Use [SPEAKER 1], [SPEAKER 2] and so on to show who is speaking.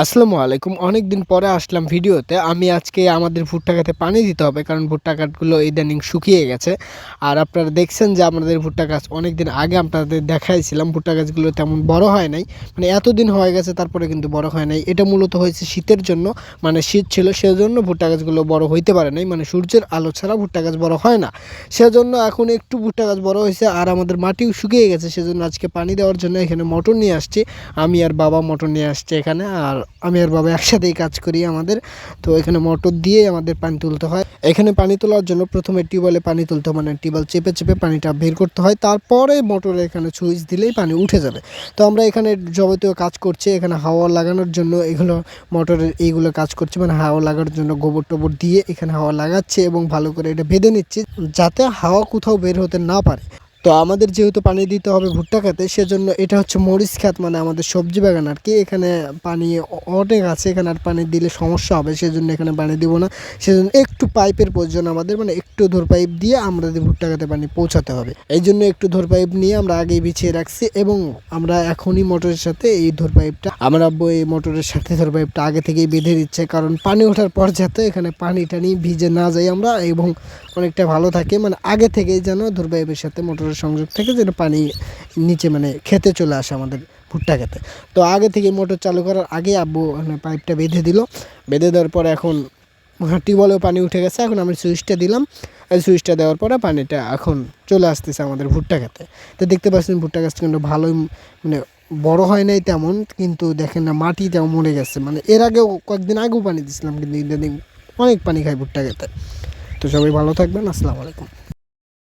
[SPEAKER 1] আসসালামু আলাইকুম। অনেক দিন পরে আসলাম ভিডিওতে। আমি আজকে আমাদের ভুট্টা গাছে পানি দিতে হবে, কারণ ভুট্টা গাছগুলো ইদানিং শুকিয়ে গেছে। আর আপনারা দেখছেন যে আমাদের ভুট্টা গাছ অনেক দিন আগে আপনাদের দেখাইছিলাম, ভুট্টা গাছগুলো তেমন বড় হয় নাই। মানে এতদিন হয়ে গেছে তারপরে কিন্তু বড় হয় নাই। এটা মূলত হয়েছে শীতের জন্য, মানে শীত ছিল সেজন্য ভুট্টা গাছগুলো বড় হইতে পারে নাই। মানে সূর্যের আলো ছাড়া ভুট্টা গাছ বড় হয় না, সেজন্য এখন একটু ভুট্টা গাছ বড় হয়েছে। আর আমাদের মাটিও শুকিয়ে গেছে, সেজন্য আজকে পানি দেওয়ার জন্য এখানে মোটর নিয়ে আসছি। আমি আর বাবা মোটর নিয়ে আসছে এখানে, আর আমি আর বাবা একসাথেই কাজ করি আমাদের। তো এখানে মোটর দিয়ে আমাদের পানি তুলতে হয়। এখানে পানি তোলার জন্য প্রথমে টিউবওয়েলে পানি তুলতে হয়, মানে টিউবওয়েল চেপে চেপে পানিটা বের করতে হয়, তারপরে মোটরে এখানে সুইচ দিলেই পানি উঠে যাবে। তো আমরা এখানে যাবতীয় কাজ করছি, এখানে হাওয়া লাগানোর জন্য এগুলো মোটরের এইগুলো কাজ করছে, মানে হাওয়া লাগানোর জন্য গোবর টোবর দিয়ে এখানে হাওয়া লাগাচ্ছে এবং ভালো করে এটা বেঁধে নিচ্ছে যাতে হাওয়া কোথাও বের হতে না পারে। তো আমাদের যেহেতু পানি দিতে হবে ভুট্টা খেতে, সেজন্য এটা হচ্ছে মরিচ খাত, মানে আমাদের সবজি বাগান আর কি। এখানে পানি অনেক আছে, এখানে আর পানি দিলে সমস্যা হবে, সেজন্য এখানে পানি দিব না। সেজন্য একটু পাইপের প্রয়োজন আমাদের, মানে একটু ধর পাইপ দিয়ে আমাদের ভুট্টা খেতে পানি পৌঁছাতে হবে। এই জন্য একটু ধর পাইপ নিয়ে আমরা আগেই বিছিয়ে রাখছি, এবং আমরা এখনই মোটরের সাথে এই ধর পাইপটা, আমার আব্বু এই মোটরের সাথে ধর পাইপটা আগে থেকেই বেঁধে দিচ্ছে, কারণ পানি ওঠার পর যাতে এখানে পানি টানি ভিজে না যাই আমরা, এবং অনেকটা ভালো থাকে। মানে আগে থেকেই যেন ধর পাইপের সাথে মোটরের সংযোগ থেকে যেন পানি নিচে মানে খেতে চলে আসে আমাদের ভুট্টা খেতে। তো আগে থেকে মোটর চালু করার আগে আব্বু পাইপটা বেঁধে দিল। বেঁধে দেওয়ার পরে এখন টিউবওয়েলেও পানি উঠে গেছে। এখন আমি সুইচটা দিলাম, এই সুইচটা দেওয়ার পরে পানিটা এখন চলে আসতেছে আমাদের ভুট্টা খেতে। তো দেখতে পাচ্ছেন ভুট্টা গাছটা কিন্তু ভালোই, মানে বড় হয় নাই তেমন, কিন্তু দেখেন না মাটি তেমন মরে গেছে। মানে এর আগেও কয়েকদিন আগেও পানি দিছিলাম, কিন্তু ইদানিং অনেক পানি খাই ভুট্টা খেতে। তো সবাই ভালো থাকবেন। আসসালামু আলাইকুম।